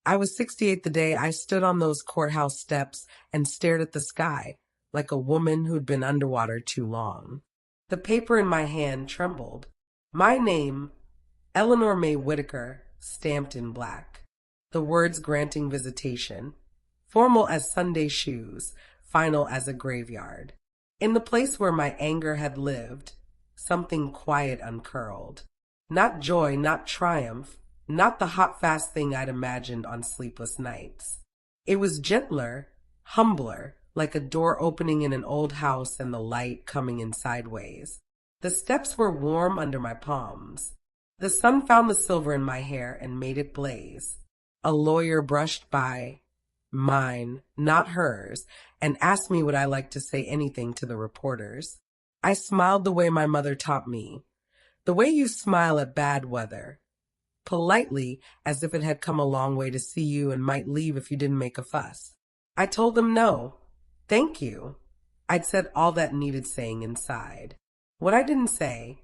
I was 68 the day I stood on those courthouse steps and stared at the sky like a woman who'd been underwater too long. The paper in my hand trembled. My name, Eleanor May Whitaker, stamped in black. The words granting visitation, formal as Sunday shoes, final as a graveyard. In the place where my anger had lived, something quiet uncurled. Not joy, not triumph, not the hot fast thing I'd imagined on sleepless nights. It was gentler, humbler, like a door opening in an old house and the light coming in sideways. The steps were warm under my palms. The sun found the silver in my hair and made it blaze. A lawyer brushed by, mine, not hers, and asked me would I like to say anything to the reporters. I smiled the way my mother taught me, the way you smile at bad weather, politely as if it had come a long way to see you and might leave if you didn't make a fuss. I told them no, thank you. I'd said all that needed saying inside. What I didn't say,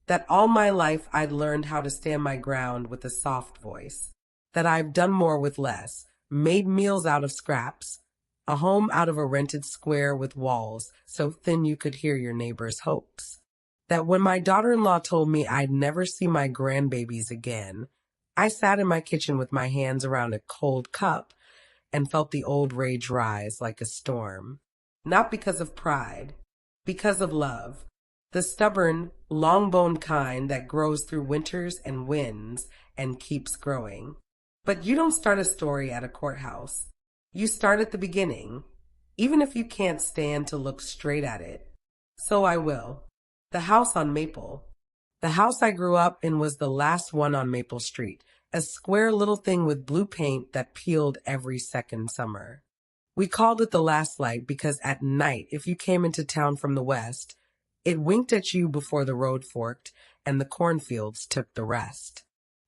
that all my life I'd learned how to stand my ground with a soft voice, that I've done more with less, made meals out of scraps, a home out of a rented square with walls so thin you could hear your neighbor's hopes. That when my daughter-in-law told me I'd never see my grandbabies again, I sat in my kitchen with my hands around a cold cup and felt the old rage rise like a storm. Not because of pride, because of love. The stubborn, long-boned kind that grows through winters and winds and keeps growing. But you don't start a story at a courthouse. You start at the beginning, even if you can't stand to look straight at it. So I will. The house on Maple. The house I grew up in was the last one on Maple Street, a square little thing with blue paint that peeled every second summer. We called it the last light because at night, if you came into town from the west, it winked at you before the road forked and the cornfields took the rest.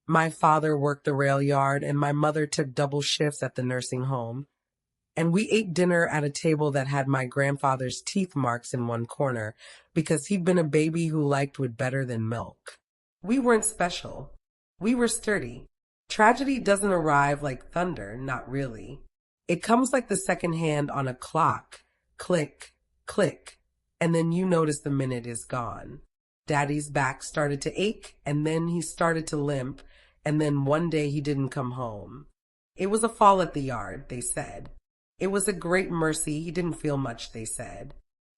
My father worked the rail yard and my mother took double shifts at the nursing home. And we ate dinner at a table that had my grandfather's teeth marks in one corner because he'd been a baby who liked wood better than milk. We weren't special. We were sturdy. Tragedy doesn't arrive like thunder, not really. It comes like the second hand on a clock. Click, click, and then you notice the minute is gone. Daddy's back started to ache, and then he started to limp, and then one day he didn't come home. It was a fall at the yard, they said. It was a great mercy. He didn't feel much, they said.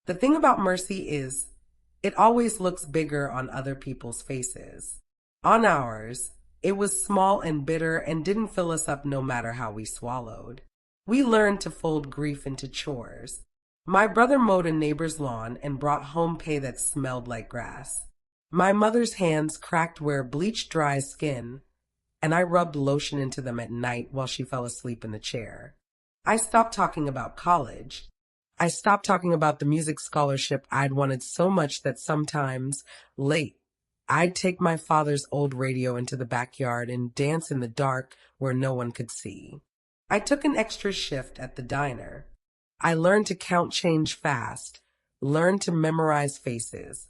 The thing about mercy is it always looks bigger on other people's faces. On ours, it was small and bitter and didn't fill us up no matter how we swallowed. We learned to fold grief into chores. My brother mowed a neighbor's lawn and brought home pay that smelled like grass. My mother's hands cracked where bleach dries skin, and I rubbed lotion into them at night while she fell asleep in the chair. I stopped talking about college. I stopped talking about the music scholarship I'd wanted so much that sometimes, late, I'd take my father's old radio into the backyard and dance in the dark where no one could see. I took an extra shift at the diner. I learned to count change fast, learned to memorize faces,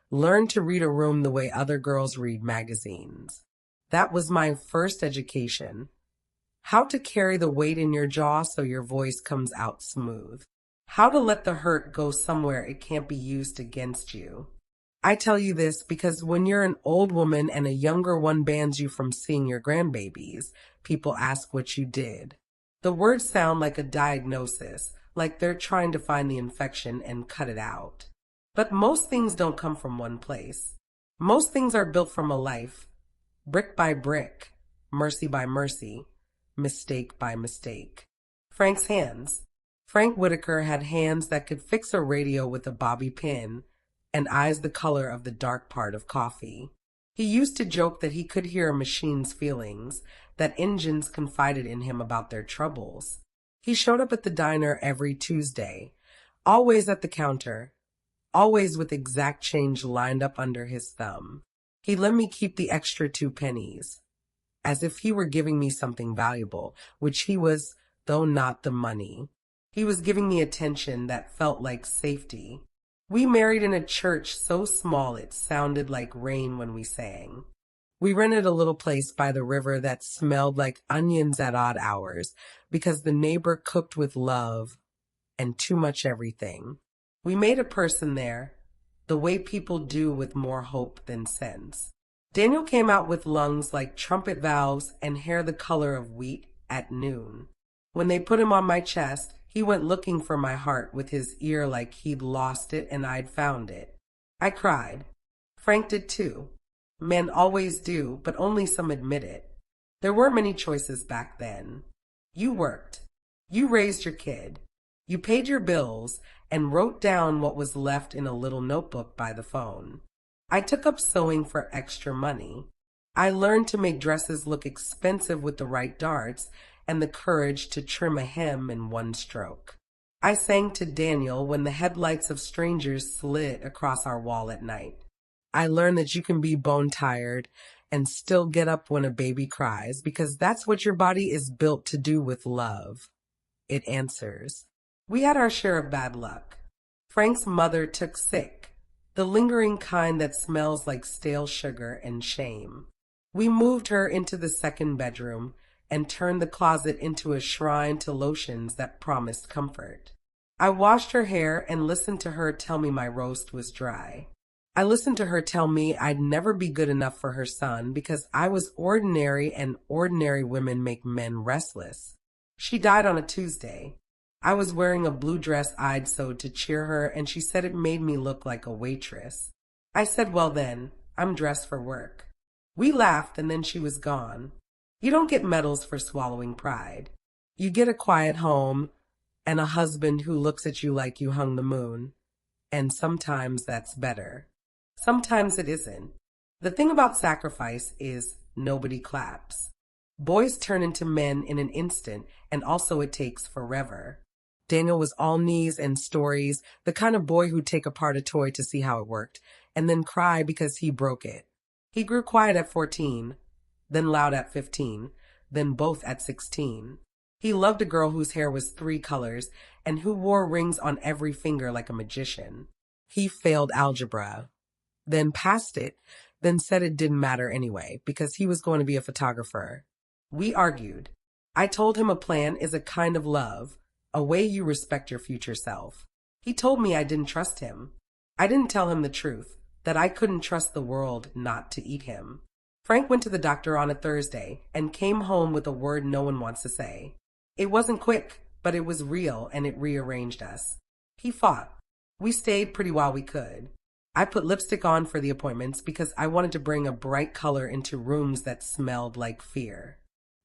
learned to read a room the way other girls read magazines. That was my first education. How to carry the weight in your jaw so your voice comes out smooth. How to let the hurt go somewhere it can't be used against you. I tell you this because when you're an old woman and a younger one bans you from seeing your grandbabies, people ask what you did. The words sound like a diagnosis, like they're trying to find the infection and cut it out. But most things don't come from one place. Most things are built from a life, brick by brick, mercy by mercy, mistake by mistake. Frank's hands. Frank Whitaker had hands that could fix a radio with a bobby pin and eyes the color of the dark part of coffee. He used to joke that he could hear a machine's feelings, that engines confided in him about their troubles. He showed up at the diner every Tuesday, always at the counter, always with exact change lined up under his thumb. He let me keep the extra 2 pennies, as if he were giving me something valuable, which he was, though not the money. He was giving me attention that felt like safety. We married in a church so small it sounded like rain when we sang. We rented a little place by the river that smelled like onions at odd hours because the neighbor cooked with love and too much everything. We made a person there, the way people do with more hope than sense. Daniel came out with lungs like trumpet valves and hair the color of wheat at noon. When they put him on my chest, he went looking for my heart with his ear like he'd lost it and I'd found it. I cried. Frank did too. Men always do, but only some admit it. There weren't many choices back then. You worked. You raised your kid. You paid your bills and wrote down what was left in a little notebook by the phone. I took up sewing for extra money. I learned to make dresses look expensive with the right darts and the courage to trim a hem in one stroke. I sang to Daniel when the headlights of strangers slid across our wall at night. I learned that you can be bone-tired and still get up when a baby cries because that's what your body is built to do with love. It answers. We had our share of bad luck. Frank's mother took sick, the lingering kind that smells like stale sugar and shame. We moved her into the second bedroom and turned the closet into a shrine to lotions that promised comfort. I washed her hair and listened to her tell me my roast was dry. I listened to her tell me I'd never be good enough for her son because I was ordinary and ordinary women make men restless. She died on a Tuesday. I was wearing a blue dress I'd sewed to cheer her and she said it made me look like a waitress. I said, well then, I'm dressed for work. We laughed and then she was gone. You don't get medals for swallowing pride. You get a quiet home and a husband who looks at you like you hung the moon. And sometimes that's better. Sometimes it isn't. The thing about sacrifice is nobody claps. Boys turn into men in an instant, and also it takes forever. Daniel was all knees and stories, the kind of boy who'd take apart a toy to see how it worked, and then cry because he broke it. He grew quiet at 14, then loud at 15, then both at 16. He loved a girl whose hair was 3 colors and who wore rings on every finger like a magician. He failed algebra, then passed it, then said it didn't matter anyway because he was going to be a photographer. We argued. I told him a plan is a kind of love, a way you respect your future self. He told me I didn't trust him. I didn't tell him the truth, that I couldn't trust the world not to eat him. Frank went to the doctor on a Thursday and came home with a word no one wants to say. It wasn't quick, but it was real and it rearranged us. He fought. We stayed pretty while we could. I put lipstick on for the appointments because I wanted to bring a bright color into rooms that smelled like fear.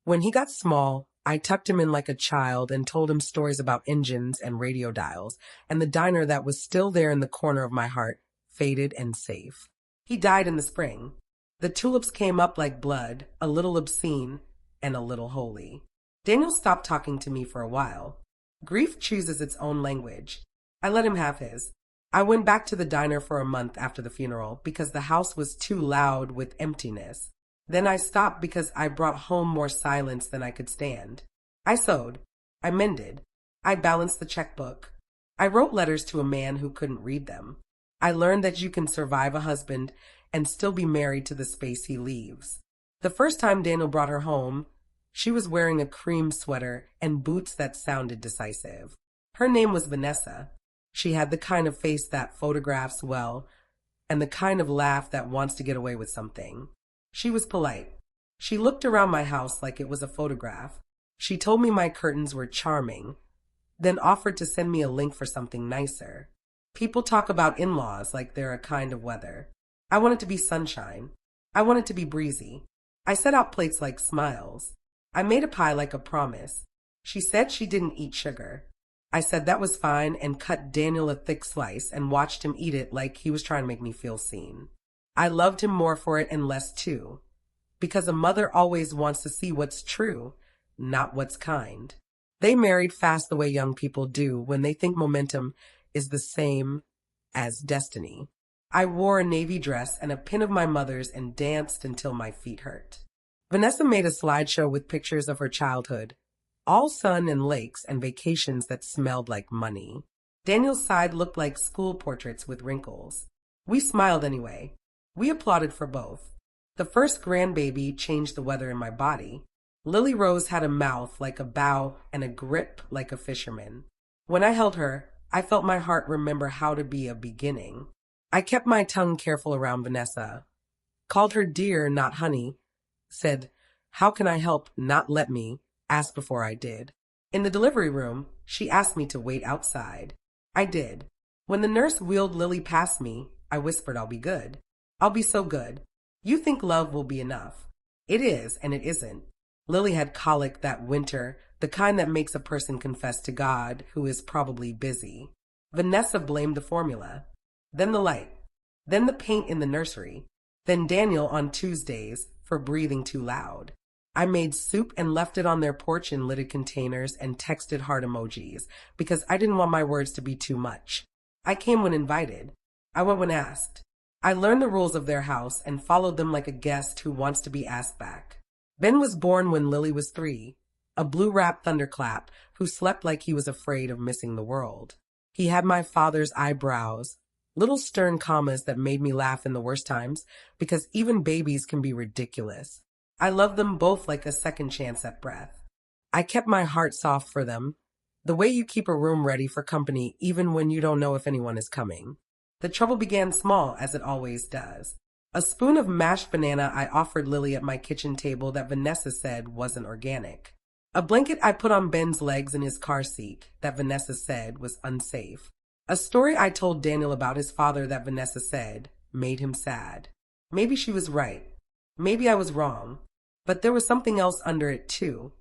When he got small, I tucked him in like a child and told him stories about engines and radio dials and the diner that was still there in the corner of my heart, faded and safe. He died in the spring. The tulips came up like blood, a little obscene and a little holy. Daniel stopped talking to me for a while. Grief chooses its own language. I let him have his. I went back to the diner for a month after the funeral because the house was too loud with emptiness. Then I stopped because I brought home more silence than I could stand. I sewed. I mended. I balanced the checkbook. I wrote letters to a man who couldn't read them. I learned that you can survive a husband and still be married to the space he leaves. The first time Daniel brought her home, she was wearing a cream sweater and boots that sounded decisive. Her name was Vanessa. She had the kind of face that photographs well and the kind of laugh that wants to get away with something. She was polite. She looked around my house like it was a photograph. She told me my curtains were charming, then offered to send me a link for something nicer. People talk about in-laws like they're a kind of weather. I wanted to be sunshine. I wanted to be breezy. I set out plates like smiles. I made a pie like a promise. She said she didn't eat sugar. I said that was fine and cut Daniel a thick slice and watched him eat it like he was trying to make me feel seen. I loved him more for it and less too, because a mother always wants to see what's true, not what's kind. They married fast the way young people do when they think momentum is the same as destiny. I wore a navy dress and a pin of my mother's and danced until my feet hurt. Vanessa made a slideshow with pictures of her childhood, all sun and lakes and vacations that smelled like money. Daniel's side looked like school portraits with wrinkles. We smiled anyway. We applauded for both. The first grandbaby changed the weather in my body. Lily Rose had a mouth like a bow and a grip like a fisherman. When I held her, I felt my heart remember how to be a beginning. I kept my tongue careful around Vanessa, called her dear, not honey, said, "How can I help, not let me," asked before I did. In the delivery room, she asked me to wait outside. I did. When the nurse wheeled Lily past me, I whispered, "I'll be good. I'll be so good. You think love will be enough. It is, and it isn't." Lily had colic that winter, the kind that makes a person confess to God, who is probably busy. Vanessa blamed the formula. Then the light. Then the paint in the nursery. Then Daniel on Tuesdays for breathing too loud. I made soup and left it on their porch in lidded containers and texted heart emojis because I didn't want my words to be too much. I came when invited. I went when asked. I learned the rules of their house and followed them like a guest who wants to be asked back. Ben was born when Lily was 3, a blue-wrapped thunderclap who slept like he was afraid of missing the world. He had my father's eyebrows, little stern commas that made me laugh in the worst times because even babies can be ridiculous. I loved them both like a second chance at breath. I kept my heart soft for them, the way you keep a room ready for company even when you don't know if anyone is coming. The trouble began small, as it always does. A spoon of mashed banana I offered Lily at my kitchen table that Vanessa said wasn't organic. A blanket I put on Ben's legs in his car seat that Vanessa said was unsafe. A story I told Daniel about his father that Vanessa said made him sad. Maybe she was right. Maybe I was wrong. But there was something else under it too.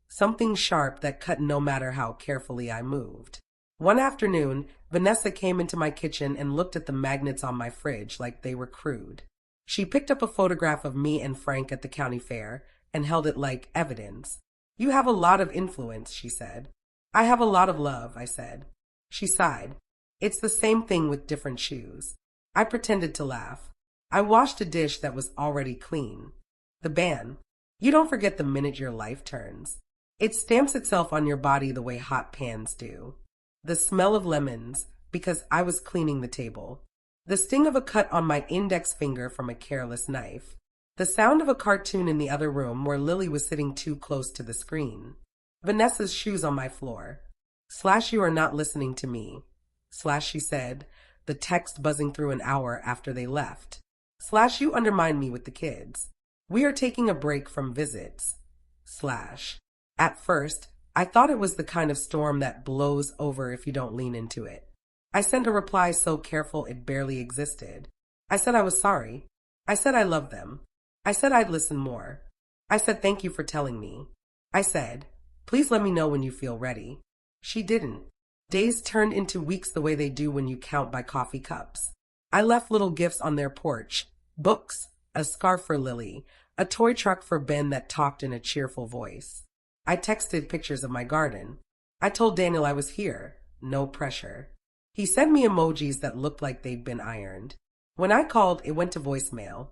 Something sharp that cut no matter how carefully I moved. One afternoon, Vanessa came into my kitchen and looked at the magnets on my fridge like they were crude. She picked up a photograph of me and Frank at the county fair and held it like evidence. "You have a lot of influence," she said. "I have a lot of love," I said. She sighed. "It's the same thing with different shoes." I pretended to laugh. I washed a dish that was already clean. The ban. You don't forget the minute your life turns. It stamps itself on your body the way hot pans do. The smell of lemons, because I was cleaning the table. The sting of a cut on my index finger from a careless knife. The sound of a cartoon in the other room where Lily was sitting too close to the screen. Vanessa's shoes on my floor. "Slash, you are not listening to me." Slash, she said, the text buzzing through an hour after they left. "Slash, you undermine me with the kids. We are taking a break from visits." Slash. At first, I thought it was the kind of storm that blows over if you don't lean into it. I sent a reply so careful it barely existed. I said I was sorry. I said I loved them. I said I'd listen more. I said thank you for telling me. I said, "Please let me know when you feel ready." She didn't. Days turned into weeks the way they do when you count by coffee cups. I left little gifts on their porch. Books, a scarf for Lily, a toy truck for Ben that talked in a cheerful voice. I texted pictures of my garden. I told Daniel I was here. No pressure. He sent me emojis that looked like they'd been ironed. When I called, it went to voicemail.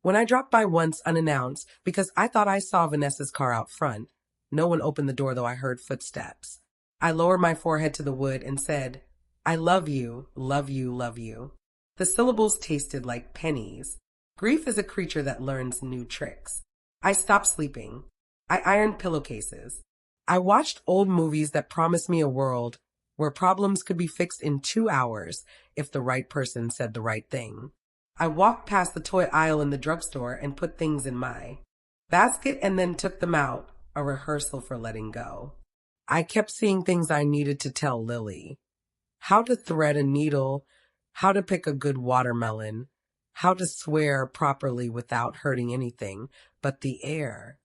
When I dropped by once unannounced because I thought I saw Vanessa's car out front, no one opened the door though I heard footsteps. I lowered my forehead to the wood and said, "I love you, love you, love you." The syllables tasted like pennies. Grief is a creature that learns new tricks. I stopped sleeping. I ironed pillowcases. I watched old movies that promised me a world where problems could be fixed in 2 hours if the right person said the right thing. I walked past the toy aisle in the drugstore and put things in my basket and then took them out, a rehearsal for letting go. I kept seeing things I needed to tell Lily. How to thread a needle, how to pick a good watermelon, how to swear properly without hurting anything but the air.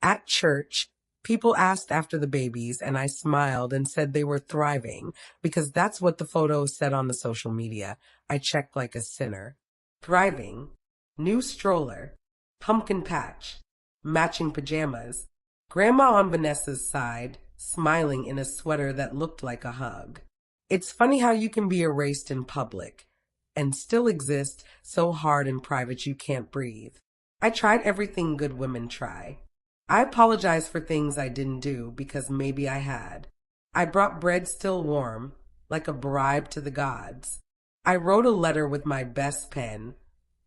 At church, people asked after the babies, and I smiled and said they were thriving because that's what the photos said on the social media. I checked like a sinner. Thriving. New stroller. Pumpkin patch. Matching pajamas. Grandma on Vanessa's side, smiling in a sweater that looked like a hug. It's funny how you can be erased in public and still exist so hard in private you can't breathe. I tried everything good women try. I apologized for things I didn't do because maybe I had. I brought bread still warm, like a bribe to the gods. I wrote a letter with my best pen,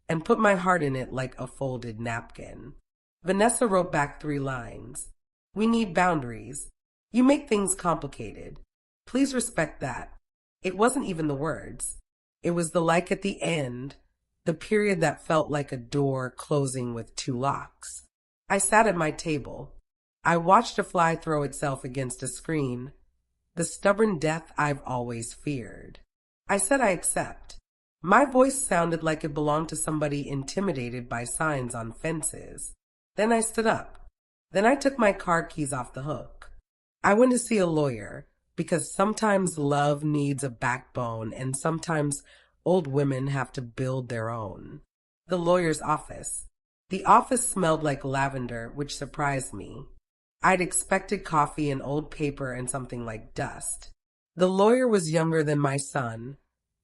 and put my heart in it like a folded napkin. Vanessa wrote back 3 lines. We need boundaries. You make things complicated. Please respect that. It wasn't even the words. It was the like at the end, the period that felt like a door closing with 2 locks. I sat at my table. I watched a fly throw itself against a screen, the stubborn death I've always feared. I said I accept. My voice sounded like it belonged to somebody intimidated by signs on fences. Then I stood up. Then I took my car keys off the hook. I went to see a lawyer, because sometimes love needs a backbone and sometimes old women have to build their own. The lawyer's office. The office smelled like lavender, which surprised me. I'd expected coffee and old paper and something like dust. The lawyer was younger than my son,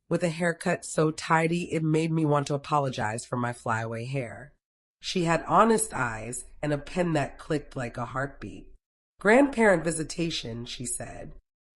with a haircut so tidy it made me want to apologize for my flyaway hair. She had honest eyes and a pen that clicked like a heartbeat. Grandparent visitation, she said.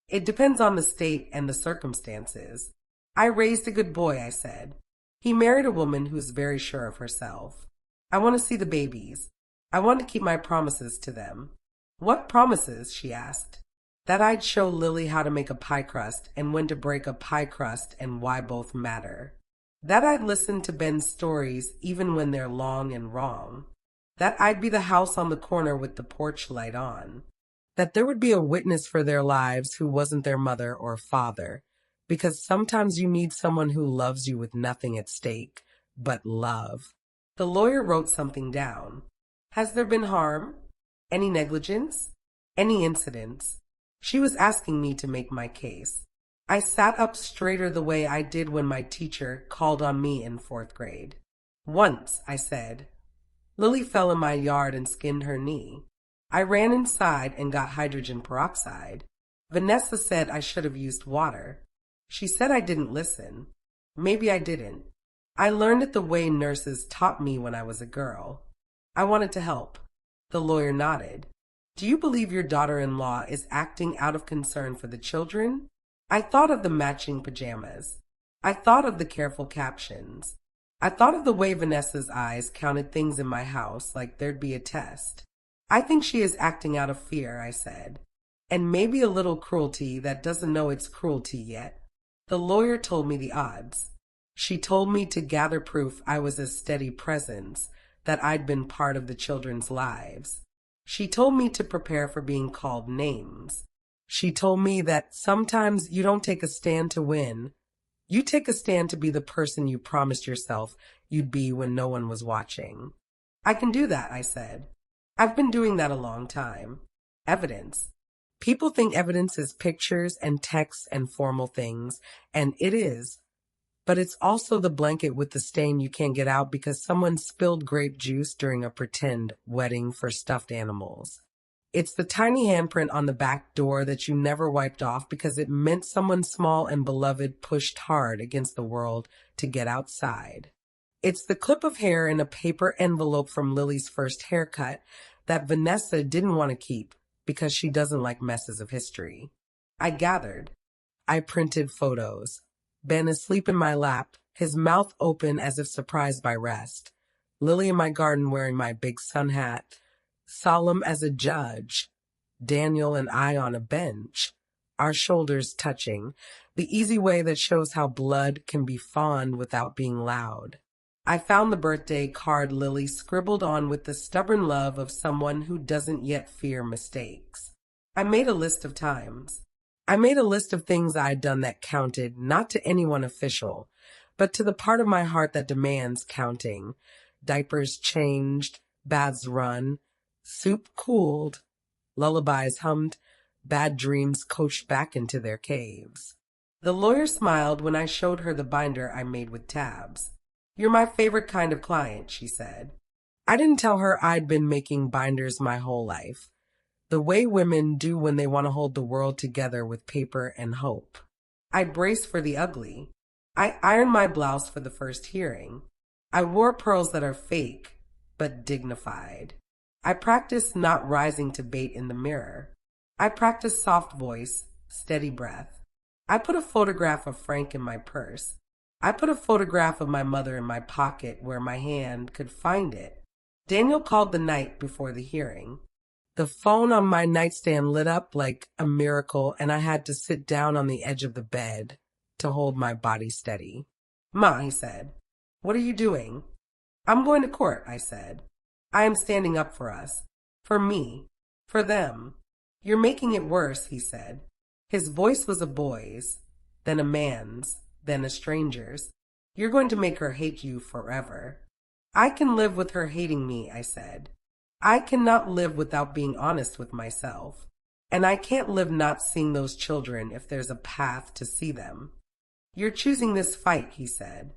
It depends on the state and the circumstances. I raised a good boy, I said. He married a woman who's very sure of herself. I want to see the babies. I want to keep my promises to them. What promises? She asked. That I'd show Lily how to make a pie crust and when to break a pie crust and why both matter. That I'd listen to Ben's stories even when they're long and wrong. That I'd be the house on the corner with the porch light on. That there would be a witness for their lives who wasn't their mother or father, because sometimes you need someone who loves you with nothing at stake but love. The lawyer wrote something down. Has there been harm? Any negligence? Any incidents? She was asking me to make my case. I sat up straighter the way I did when my teacher called on me in 4th grade. Once, I said, Lily fell in my yard and skinned her knee. I ran inside and got hydrogen peroxide. Vanessa said I should have used water. She said I didn't listen. Maybe I didn't. I learned it the way nurses taught me when I was a girl. I wanted to help. The lawyer nodded. Do you believe your daughter-in-law is acting out of concern for the children? I thought of the matching pajamas. I thought of the careful captions. I thought of the way Vanessa's eyes counted things in my house like there'd be a test. I think she is acting out of fear, I said, and maybe a little cruelty that doesn't know it's cruelty yet. The lawyer told me the odds. She told me to gather proof I was a steady presence, that I'd been part of the children's lives. She told me to prepare for being called names. She told me that sometimes you don't take a stand to win. You take a stand to be the person you promised yourself you'd be when no one was watching. I can do that, I said. I've been doing that a long time. Evidence. People think evidence is pictures and texts and formal things, and it is. But it's also the blanket with the stain you can't get out because someone spilled grape juice during a pretend wedding for stuffed animals. It's the tiny handprint on the back door that you never wiped off because it meant someone small and beloved pushed hard against the world to get outside. It's the clip of hair in a paper envelope from Lily's first haircut that Vanessa didn't want to keep because she doesn't like messes of history. I gathered. I printed photos. Ben asleep in my lap, his mouth open as if surprised by rest. Lily in my garden wearing my big sun hat, solemn as a judge. Daniel and I on a bench, our shoulders touching, the easy way that shows how blood can be fond without being loud. I found the birthday card Lily scribbled on with the stubborn love of someone who doesn't yet fear mistakes. I made a list of times. I made a list of things I had done that counted, not to anyone official, but to the part of my heart that demands counting. Diapers changed, baths run, soup cooled, lullabies hummed, bad dreams coached back into their caves. The lawyer smiled when I showed her the binder I made with tabs. You're my favorite kind of client, she said. I didn't tell her I'd been making binders my whole life. The way women do when they want to hold the world together with paper and hope. I braced for the ugly. I ironed my blouse for the first hearing. I wore pearls that are fake, but dignified. I practiced not rising to bait in the mirror. I practiced soft voice, steady breath. I put a photograph of Frank in my purse. I put a photograph of my mother in my pocket where my hand could find it. Daniel called the night before the hearing. The phone on my nightstand lit up like a miracle, and I had to sit down on the edge of the bed to hold my body steady. "Ma," he said, "what are you doing?" "I'm going to court," I said. "I am standing up for us. For me. For them." "You're making it worse," he said. His voice was a boy's, then a man's, then a stranger's. "You're going to make her hate you forever." "I can live with her hating me," I said. "I cannot live without being honest with myself. And I can't live not seeing those children if there's a path to see them." "You're choosing this fight," he said.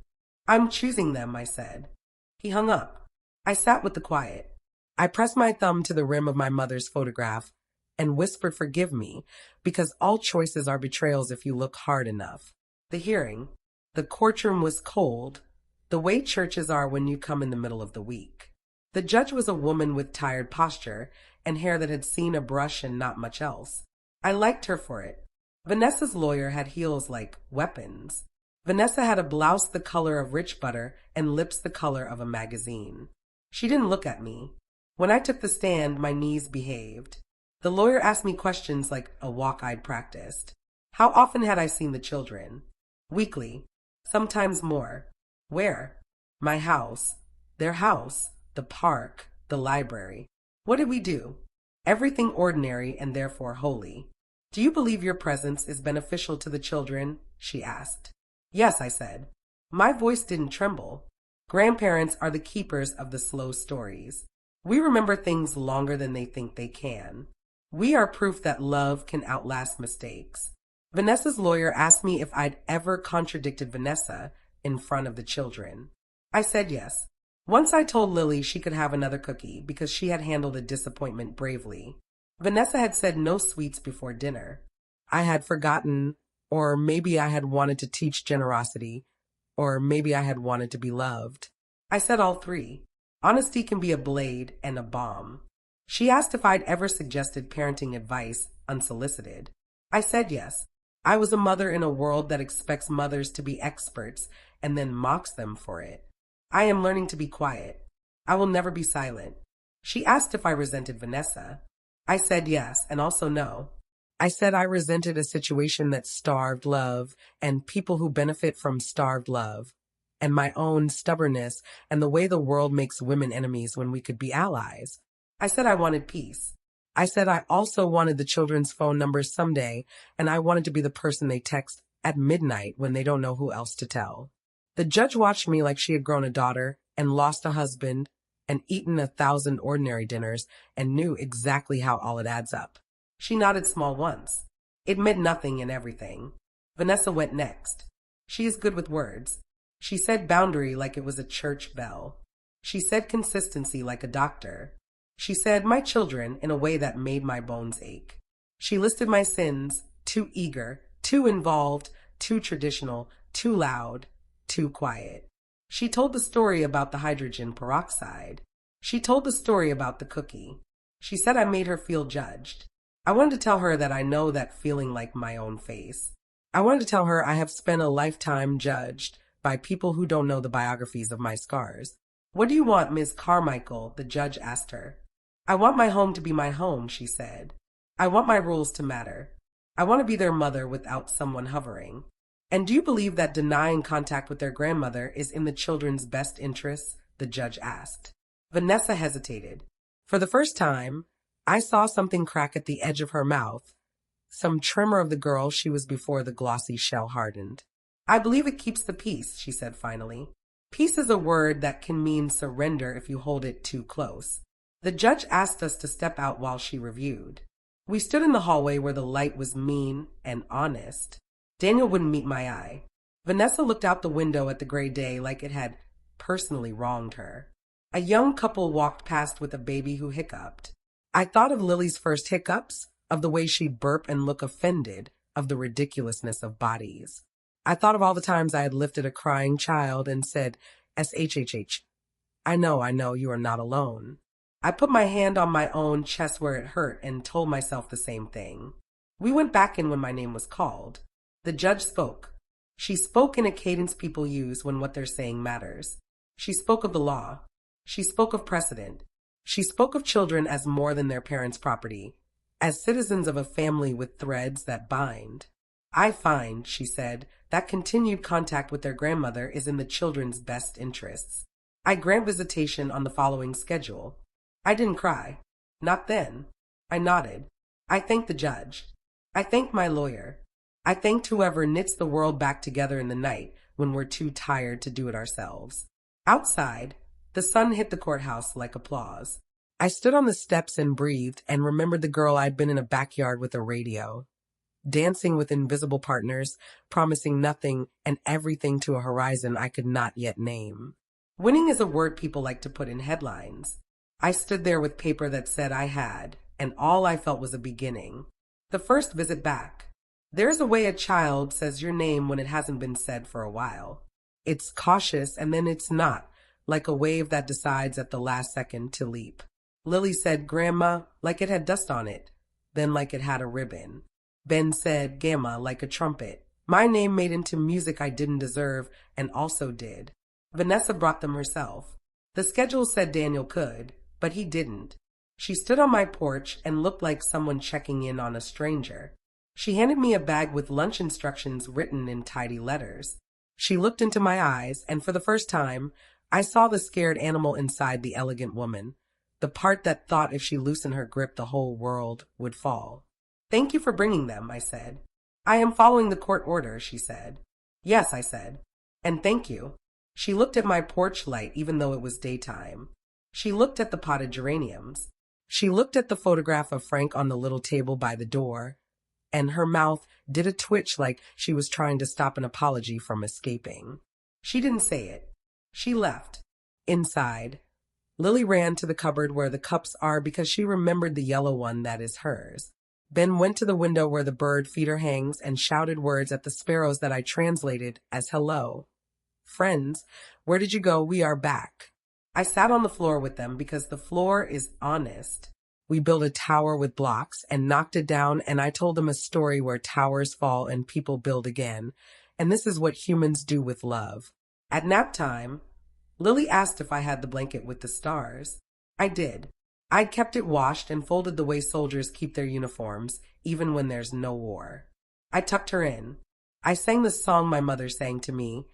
"I'm choosing them," I said. He hung up. I sat with the quiet. I pressed my thumb to the rim of my mother's photograph and whispered, "Forgive me, because all choices are betrayals if you look hard enough." The hearing. The courtroom was cold, the way churches are when you come in the middle of the week. The judge was a woman with tired posture and hair that had seen a brush and not much else. I liked her for it. Vanessa's lawyer had heels like weapons. Vanessa had a blouse the color of rich butter and lips the color of a magazine. She didn't look at me. When I took the stand, my knees behaved. The lawyer asked me questions like a walk I'd practiced. How often had I seen the children? Weekly. Sometimes more. Where? My house. Their house. The park. The library. What did we do? Everything ordinary and therefore holy. "Do you believe your presence is beneficial to the children?" she asked. "Yes," I said. My voice didn't tremble. Grandparents are the keepers of the slow stories. We remember things longer than they think they can. We are proof that love can outlast mistakes. Vanessa's lawyer asked me if I'd ever contradicted Vanessa in front of the children. I said yes. Once I told Lily she could have another cookie because she had handled a disappointment bravely. Vanessa had said no sweets before dinner. I had forgotten, or maybe I had wanted to teach generosity, or maybe I had wanted to be loved. I said all three. Honesty can be a blade and a bomb. She asked if I'd ever suggested parenting advice unsolicited. I said yes. I was a mother in a world that expects mothers to be experts and then mocks them for it. I am learning to be quiet. I will never be silent. She asked if I resented Vanessa. I said yes, and also no. I said I resented a situation that starved love and people who benefit from starved love, and my own stubbornness and the way the world makes women enemies when we could be allies. I said I wanted peace. I said I also wanted the children's phone numbers someday, and I wanted to be the person they text at midnight when they don't know who else to tell. The judge watched me like she had grown a daughter and lost a husband and eaten 1,000 ordinary dinners and knew exactly how all it adds up. She nodded small once. It meant nothing and everything. Vanessa went next. She is good with words. She said boundary like it was a church bell. She said consistency like a doctor. She said my children in a way that made my bones ache. She listed my sins, too eager, too involved, too traditional, too loud, too quiet. She told the story about the hydrogen peroxide. She told the story about the cookie. She said I made her feel judged. I wanted to tell her that I know that feeling like my own face. I wanted to tell her I have spent a lifetime judged by people who don't know the biographies of my scars. "What do you want, Miss Carmichael?" the judge asked her. "I want my home to be my home," she said. "I want my rules to matter. I want to be their mother without someone hovering." "And do you believe that denying contact with their grandmother is in the children's best interests?" the judge asked. Vanessa hesitated. For the first time, I saw something crack at the edge of her mouth, some tremor of the girl she was before the glossy shell hardened. "I believe it keeps the peace," she said finally. Peace is a word that can mean surrender if you hold it too close. The judge asked us to step out while she reviewed. We stood in the hallway where the light was mean and honest. Daniel wouldn't meet my eye. Vanessa looked out the window at the gray day like it had personally wronged her. A young couple walked past with a baby who hiccuped. I thought of Lily's first hiccups, of the way she'd burp and look offended, of the ridiculousness of bodies. I thought of all the times I had lifted a crying child and said, "SHHH. I know, you are not alone." I put my hand on my own chest where it hurt and told myself the same thing. We went back in when my name was called. The judge spoke. She spoke in a cadence people use when what they're saying matters. She spoke of the law. She spoke of precedent. She spoke of children as more than their parents' property, as citizens of a family with threads that bind. I find, she said, that continued contact with their grandmother is in the children's best interests. I grant visitation on the following schedule. I didn't cry. Not then. I nodded. I thanked the judge. I thanked my lawyer. I thanked whoever knits the world back together in the night when we're too tired to do it ourselves. Outside, the sun hit the courthouse like applause. I stood on the steps and breathed and remembered the girl I'd been in a backyard with a radio, dancing with invisible partners, promising nothing and everything to a horizon I could not yet name. Winning is a word people like to put in headlines. I stood there with paper that said I had, and all I felt was a beginning. The first visit back. There's a way a child says your name when it hasn't been said for a while. It's cautious and then it's not, like a wave that decides at the last second to leap. Lily said, "Grandma," like it had dust on it, then like it had a ribbon. Ben said, "Gamma," like a trumpet. My name made into music I didn't deserve and also did. Vanessa brought them herself. The schedule said Daniel could, but he didn't. She stood on my porch and looked like someone checking in on a stranger. She handed me a bag with lunch instructions written in tidy letters. She looked into my eyes, and for the first time, I saw the scared animal inside the elegant woman, the part that thought if she loosened her grip the whole world would fall. "Thank you for bringing them," I said. "I am following the court order," she said. "Yes," I said. "And thank you." She looked at my porch light even though it was daytime. She looked at the potted geraniums. She looked at the photograph of Frank on the little table by the door, and her mouth did a twitch like she was trying to stop an apology from escaping. She didn't say it. She left. Inside, Lily ran to the cupboard where the cups are because she remembered the yellow one that is hers. Ben went to the window where the bird feeder hangs and shouted words at the sparrows that I translated as hello. "Friends, where did you go? We are back." I sat on the floor with them because the floor is honest. We built a tower with blocks and knocked it down, and I told them a story where towers fall and people build again, and this is what humans do with love. At nap time, Lily asked if I had the blanket with the stars. I did. I'd kept it washed and folded the way soldiers keep their uniforms, even when there's no war. I tucked her in. I sang the song my mother sang to me,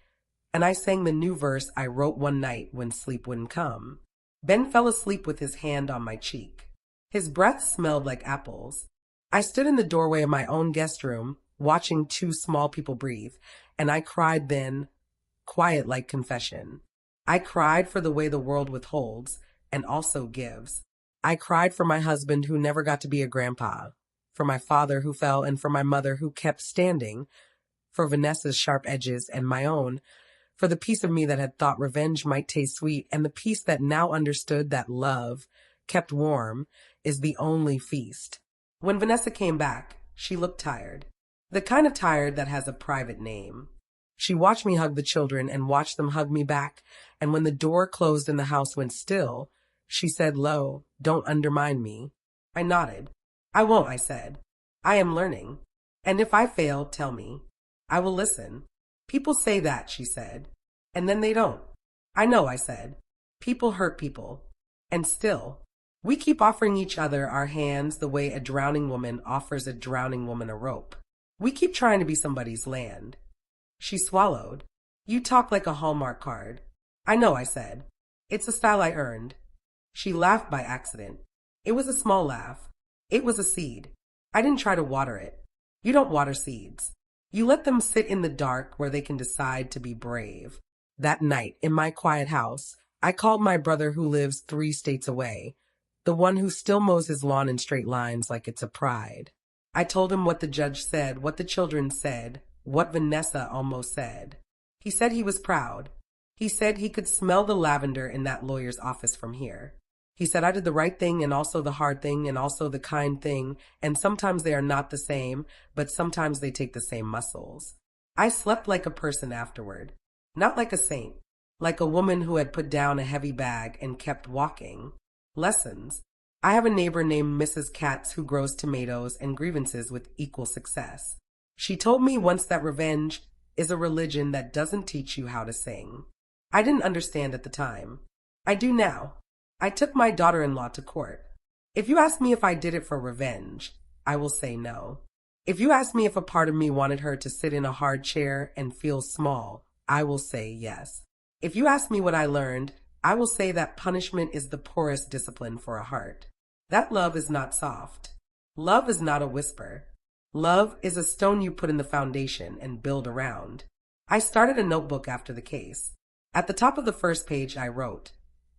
and I sang the new verse I wrote one night when sleep wouldn't come. Ben fell asleep with his hand on my cheek. His breath smelled like apples. I stood in the doorway of my own guest room, watching two small people breathe, and I cried then, quiet like confession. I cried for the way the world withholds and also gives. I cried for my husband who never got to be a grandpa, for my father who fell and for my mother who kept standing, for Vanessa's sharp edges and my own, for the piece of me that had thought revenge might taste sweet and the piece that now understood that love, kept warm, is the only feast. When Vanessa came back, she looked tired, the kind of tired that has a private name. She watched me hug the children and watched them hug me back, and when the door closed and the house went still, she said low, "Don't undermine me." I nodded. "I won't," I said. "I am learning. And if I fail, tell me. I will listen." "People say that," she said, "and then they don't." "I know," I said. "People hurt people. And still, we keep offering each other our hands the way a drowning woman offers a drowning woman a rope. We keep trying to be somebody's land." She swallowed. "You talk like a Hallmark card." "I know," I said. "It's a style I earned." She laughed by accident. It was a small laugh. It was a seed. I didn't try to water it. You don't water seeds. You let them sit in the dark where they can decide to be brave. That night, in my quiet house, I called my brother who lives 3 states away, the one who still mows his lawn in straight lines like it's a pride. I told him what the judge said, what the children said, what Vanessa almost said. He said he was proud. He said he could smell the lavender in that lawyer's office from here. He said I did the right thing and also the hard thing and also the kind thing, and sometimes they are not the same, but sometimes they take the same muscles. I slept like a person afterward, not like a saint, like a woman who had put down a heavy bag and kept walking. Lessons. I have a neighbor named Mrs. Katz who grows tomatoes and grievances with equal success. She told me once that revenge is a religion that doesn't teach you how to sing. I didn't understand at the time. I do now. I took my daughter-in-law to court. If you ask me if I did it for revenge, I will say no. If you ask me if a part of me wanted her to sit in a hard chair and feel small, I will say yes. If you ask me what I learned, I will say that punishment is the poorest discipline for a heart. That love is not soft. Love is not a whisper. Love is a stone you put in the foundation and build around. I started a notebook after the case. At the top of the first page I wrote,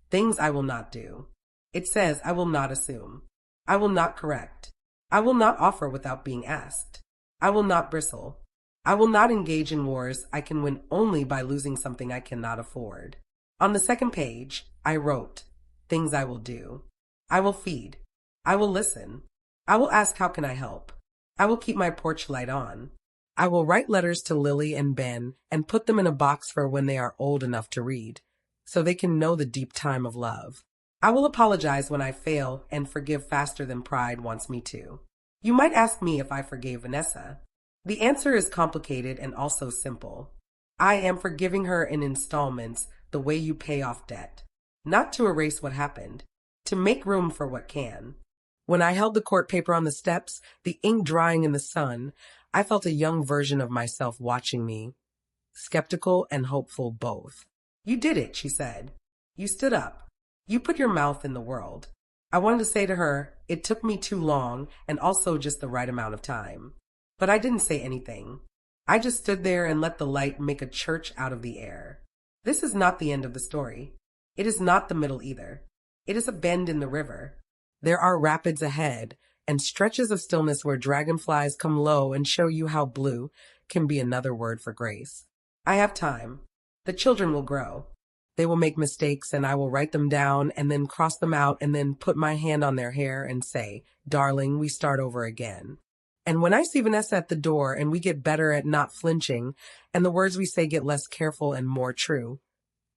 "Things I will not do." It says I will not assume. I will not correct. I will not offer without being asked. I will not bristle. I will not engage in wars I can win only by losing something I cannot afford. On the second page, I wrote, "Things I will do." I will feed. I will listen. I will ask how can I help. I will keep my porch light on. I will write letters to Lily and Ben and put them in a box for when they are old enough to read, so they can know the deep time of love. I will apologize when I fail and forgive faster than pride wants me to. You might ask me if I forgave Vanessa. The answer is complicated and also simple. I am forgiving her in installments the way you pay off debt, not to erase what happened, to make room for what can. When I held the court paper on the steps, the ink drying in the sun, I felt a young version of myself watching me, skeptical and hopeful both. "You did it," she said. "You stood up. You put your mouth in the world." I wanted to say to her, it took me too long and also just the right amount of time. But I didn't say anything. I just stood there and let the light make a church out of the air. This is not the end of the story. It is not the middle either. It is a bend in the river. There are rapids ahead and stretches of stillness where dragonflies come low and show you how blue can be another word for grace. I have time. The children will grow. They will make mistakes and I will write them down and then cross them out and then put my hand on their hair and say, "Darling, we start over again." And when I see Vanessa at the door and we get better at not flinching and the words we say get less careful and more true,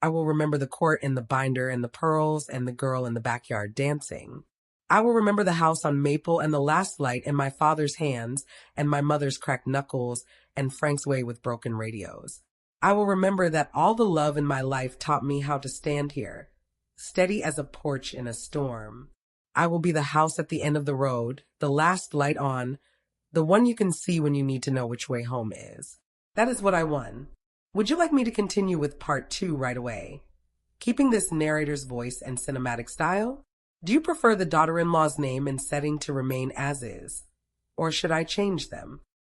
I will remember the court and the binder and the pearls and the girl in the backyard dancing. I will remember the house on Maple and the last light in my father's hands and my mother's cracked knuckles and Frank's way with broken radios. I will remember that all the love in my life taught me how to stand here, steady as a porch in a storm. I will be the house at the end of the road, the last light on, the one you can see when you need to know which way home is. That is what I won. Would you like me to continue with part 2 right away? Keeping this narrator's voice and cinematic style? Do you prefer the daughter-in-law's name and setting to remain as is? Or should I change them?